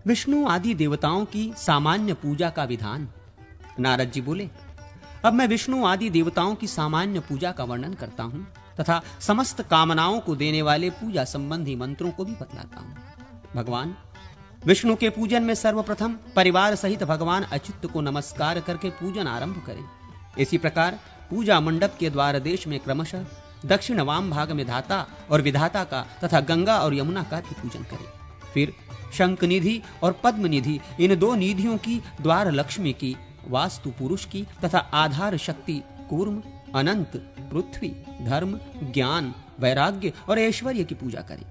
विष्णु आदि देवताओं की सामान्य पूजा का विधान। नारद जी बोले, अब मैं विष्णु आदि देवताओं की सामान्य पूजा का वर्णन करता हूं तथा समस्त कामनाओं को देने वाले पूजा संबंधी मंत्रों को भी बतलाता हूं। भगवान विष्णु के पूजन में सर्वप्रथम परिवार सहित भगवान अच्युत को नमस्कार करके पूजन आरंभ करें। इसी प्रकार पूजा मंडप के द्वार देश में क्रमशः दक्षिण वाम भाग में धाता और विधाता का तथा गंगा और यमुना का भी पूजन करें। फिर शंख निधि और पद्म निधि, इन दो निधियों की, द्वार लक्ष्मी की, वास्तु पुरुष की तथा आधार शक्ति कूर्म, अनंत, पृथ्वी, धर्म, ज्ञान, वैराग्य और ऐश्वर्य की पूजा करें।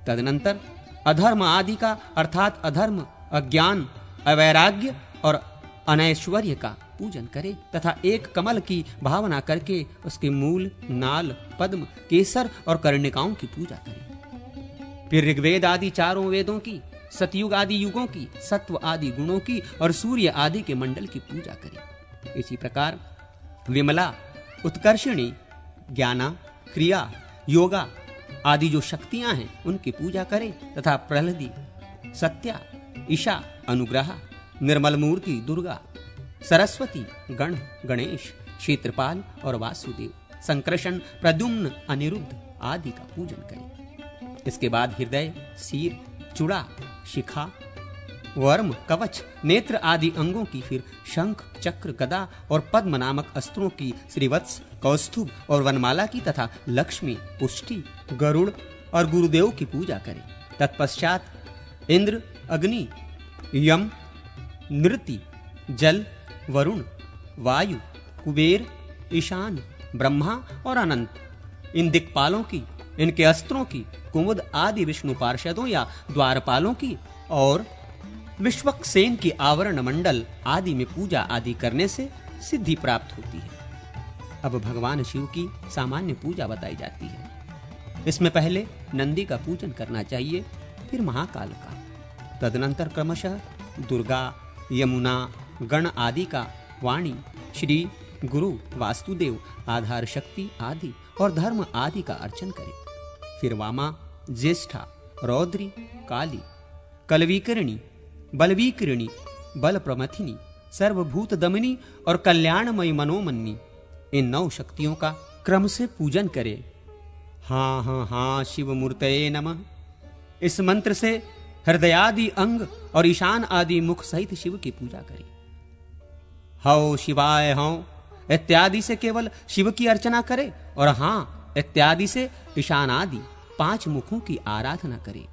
तदनंतर अधर्म आदि का अर्थात अधर्म, अज्ञान, अवैराग्य और अनैश्वर्य का पूजन करें तथा एक कमल की भावना करके उसके मूल, नाल, पद्म, केसर और कर्णिकाओं की पूजा करें। फिर ऋग्वेद आदि चारों वेदों की, सतयुग आदि युगों की, सत्व आदि गुणों की और सूर्य आदि के मंडल की पूजा करें। इसी प्रकार विमला, उत्कर्षिणी, ज्ञाना, क्रिया, योगा आदि जो शक्तियां हैं उनकी पूजा करें तथा प्रहलादी, सत्या, ईशा, अनुग्रह, निर्मल मूर्ति दुर्गा, सरस्वती, गण, गणेश, क्षेत्रपाल और वासुदेव, संकर्षण, प्रद्युम्न, अनिरुद्ध आदि का पूजन करें। इसके बाद हृदय, सिर, चूड़ा, शिखा, वर्म, कवच, नेत्र आदि अंगों की, फिर शंख, चक्र, गदा और पद्म नामक अस्त्रों की, श्रीवत्स, कौस्तुभ और वनमाला की तथा लक्ष्मी, पुष्टि, गरुड़ और गुरुदेव की पूजा करें। तत्पश्चात इंद्र, अग्नि, यम, नृति, जल, वरुण, वायु, कुबेर, ईशान, ब्रह्मा और अनंत, इन दिक्पालों की, इनके अस्त्रों की, कुमुद आदि विष्णु पार्षदों या द्वारपालों की और विश्वक्सेन की आवरण मंडल आदि में पूजा आदि करने से सिद्धि प्राप्त होती है। अब भगवान शिव की सामान्य पूजा बताई जाती है। इसमें पहले नंदी का पूजन करना चाहिए, फिर महाकाल का, तदनंतर क्रमशः दुर्गा, यमुना, गण आदि का, वाणी, श्री, गुरु, वास्तुदेव, आधार शक्ति आदि और धर्म आदि का अर्चन करें। फिर वामा, ज्येष्ठा, रौद्री, काली, कलविकरणी, बलविकरणी, बल प्रमथिनी, सर्वभूत दमनी और कल्याणमयी मनोमन्नी, इन 9 शक्तियों का क्रम से पूजन करें। हाँ हाँ हाँ शिव मूर्तये नमः, इस मंत्र से हृदयादि अंग और ईशान आदि मुख सहित शिव की पूजा करें। हौ शिवाय हौ इत्यादि से केवल शिव की अर्चना करें और हाँ इत्यादि से ईशान आदि 5 मुखों की आराधना करें।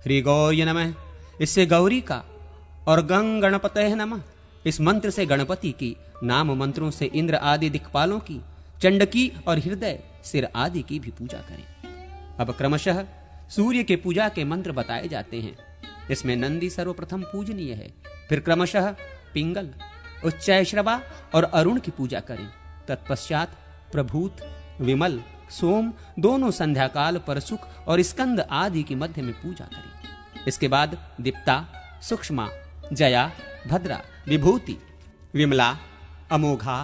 ह्री गौर्य नमः, इससे गौरी का, और गंग गणपतये नमः, इस मंत्र से गणपति की, नाम मंत्रों से इंद्र आदि दिक्पालों की, चंडकी और हृदय, सिर आदि की भी पूजा करें। अब क्रमशः सूर्य के पूजा के मंत्र बताए जाते हैं। इसमें नंदी सर्वप्रथम पूजनीय है, फिर क्रमशः पिंगल, उच्चैश्रवा और अरुण की पूजा करें। तत्पश्चात प्रभूत, विमल, सोम दोनों संध्याकाल पर सुख और स्कंद आदि की मध्य में पूजा करें। इसके बाद दीप्ता, सूक्ष्मा, जया, भद्रा, विभूति, विमला, अमोघा,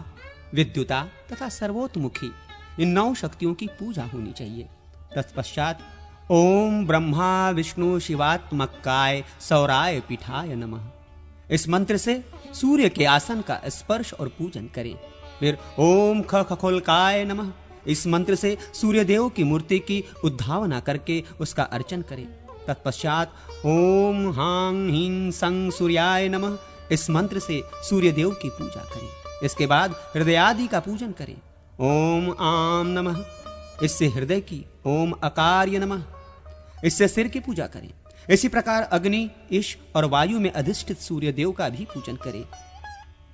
विद्युता तथा सर्वोतमुखी, इन 9 शक्तियों की पूजा होनी चाहिए। तत्पश्चात ओम ब्रह्मा विष्णु शिवात्मकाय सौराय पीठाय नमः, इस मंत्र से सूर्य के आसन का स्पर्श और पूजन करें। फिर ओम खखोलकाय नमः, इस मंत्र से सूर्य देव की मूर्ति की उद्धावना करके उसका अर्चन करें। तत्पश्चात ओम हां हीं सं सूर्याय नमः, इस मंत्र से सूर्य देव की पूजा करें। इसके बाद हृदय आदि का पूजन करें। ओम आम नमः, इससे हृदय की, ओम अकार्य नमः, इससे सिर की पूजा करें। इसी प्रकार अग्नि, ईश और वायु में अधिष्ठित सूर्य देव का भी पूजन करें।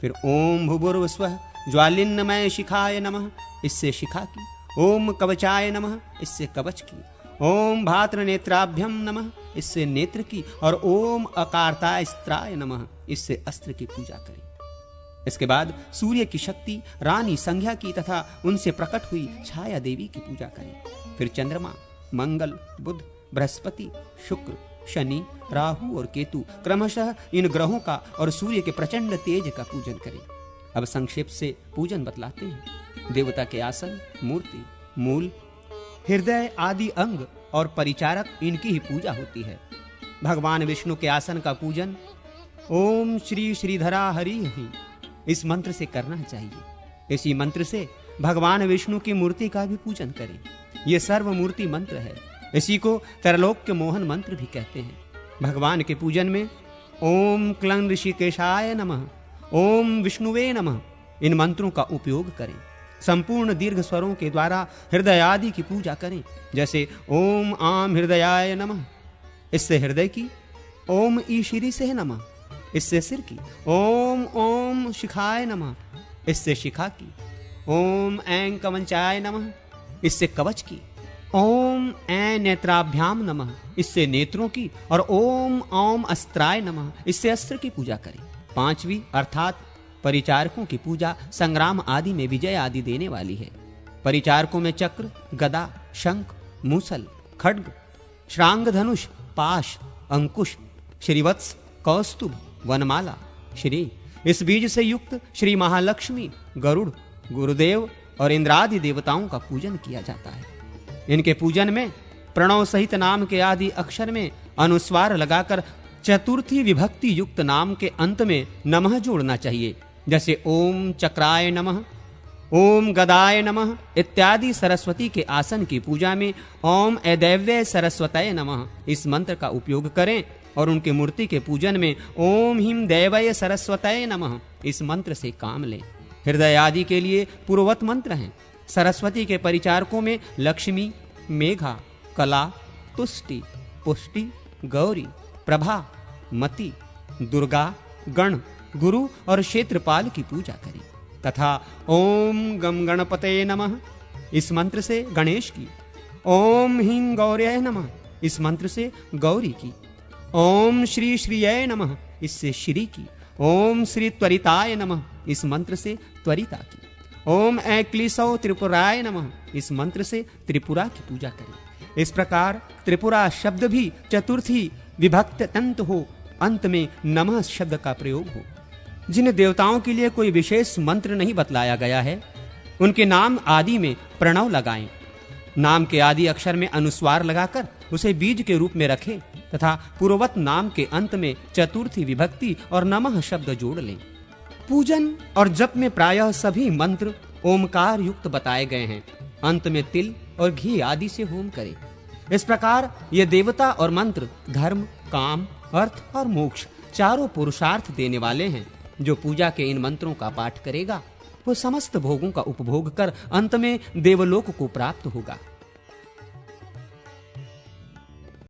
फिर ओम भूभुर्भुवस्वः ज्वालिन्नमय शिखाय नमः, इससे शिखा की, ओम कवचाय नमः, इससे कवच की, ओम भात्र नेत्राभ्यम नमः, इससे नेत्र की, और ओम अकार्तास्त्राय नमः, इससे अस्त्र की पूजा करें। इसके बाद सूर्य की शक्ति रानी संज्ञा की तथा उनसे प्रकट हुई छाया देवी की पूजा करें। फिर चंद्रमा, मंगल, बुध, बृहस्पति, शुक्र, शनि, राहु और केतु, क्रमशः इन ग्रहों का और सूर्य के प्रचंड तेज का पूजन करें। अब संक्षेप से पूजन बतलाते हैं। देवता के आसन, मूर्ति, मूल, हृदय आदि अंग और परिचारक, इनकी ही पूजा होती है। भगवान विष्णु के आसन का पूजन ओम श्री श्रीधरा हरि ही इस मंत्र से करना चाहिए। इसी मंत्र से भगवान विष्णु की मूर्ति का भी पूजन करें। यह सर्वमूर्ति मंत्र है। इसी को त्रैलोक्य मोहन मंत्र भी कहते हैं। भगवान के पूजन में ओम क्लं ऋषिकेशाय नमः, ओम विष्णुवे नमः इन मंत्रों का उपयोग करें। संपूर्ण दीर्घ स्वरों के द्वारा हृदय आदि की पूजा करें। जैसे ओम आम हृदयाय नमः, इससे हृदय की। ओम ईशिरी से नमः, इससे सिर की। ओम ओम शिखाय नमः, इससे शिखा की। ओम ऐं कवचाय नमः, इससे कवच की। ओम ऐं नेत्राभ्याम नमः, इससे नेत्रों की। और ओम ओम अस्त्राय नमः, इससे अस्त्र की पूजा करें। पांचवी अर्थात परिचारकों की पूजा संग्राम आदि में विजय आदि देने वाली है। परिचारकों में चक्र, गदा, शंख, मूसल, खड्ग, श्रांग धनुष, पाश, अंकुश, श्रीवत्स, कौस्तुभ, वनमाला, श्री इस बीज से युक्त श्री महालक्ष्मी, गरुड़, गुरुदेव और इंद्रादि देवताओं का पूजन किया जाता है। इनके पूजन में प्रणव सहित नाम के आदि अक्षर में अनुस्वार लगाकर चतुर्थी विभक्ति युक्त नाम के अंत में नमः जोड़ना चाहिए। जैसे ओम चक्राय नमः, ओम गदाय नमः इत्यादि। सरस्वती के आसन की पूजा में ओम ऐदैव्य सरस्वतये नमः इस मंत्र का उपयोग करें। और उनकी मूर्ति के पूजन में ओम हिम दैवय सरस्वतये नमः इस मंत्र से काम लें। हृदय आदि के लिए पूर्ववत मंत्र हैं। सरस्वती के परिचारकों में लक्ष्मी, मेघा, कला, तुष्टि, पुष्टि, गौरी, प्रभा, मति, दुर्गा, गण, गुरु और क्षेत्रपाल की पूजा करें। तथा ओम गम गणपतये नमः इस मंत्र से गणेश की। ओम ह्रीं गौर्यै नमः इस मंत्र से गौरी की। ओम श्री श्रीयै नमः इससे श्री की। ओम श्री त्वरिताय नमः इस मंत्र से त्वरिता की। ओम ऐक्लीसौ त्रिपुराय नमः इस मंत्र से त्रिपुरा की पूजा करें। इस प्रकार त्रिपुरा शब्द भी चतुर्थी विभक्त तंत हो, अंत में नमः शब्द का प्रयोग हो। जिन देवताओं के लिए कोई विशेष मंत्र नहीं बतलाया गया है, उनके नाम आदि में प्रणव लगाएं। नाम के आदि अक्षर में अनुस्वार लगाकर उसे बीज के रूप में रखें तथा पूर्ववत नाम के अंत में चतुर्थी विभक्ति और नमः शब्द जोड़ लें। पूजन और जप में प्रायः सभी मंत्र ओमकार युक्त बताए गए हैं। अंत में तिल और घी आदि से होम करें। इस प्रकार ये देवता और मंत्र धर्म, काम, अर्थ और मोक्ष चारों पुरुषार्थ देने वाले हैं। जो पूजा के इन मंत्रों का पाठ करेगा वो समस्त भोगों का उपभोग कर अंत में देवलोक को प्राप्त होगा।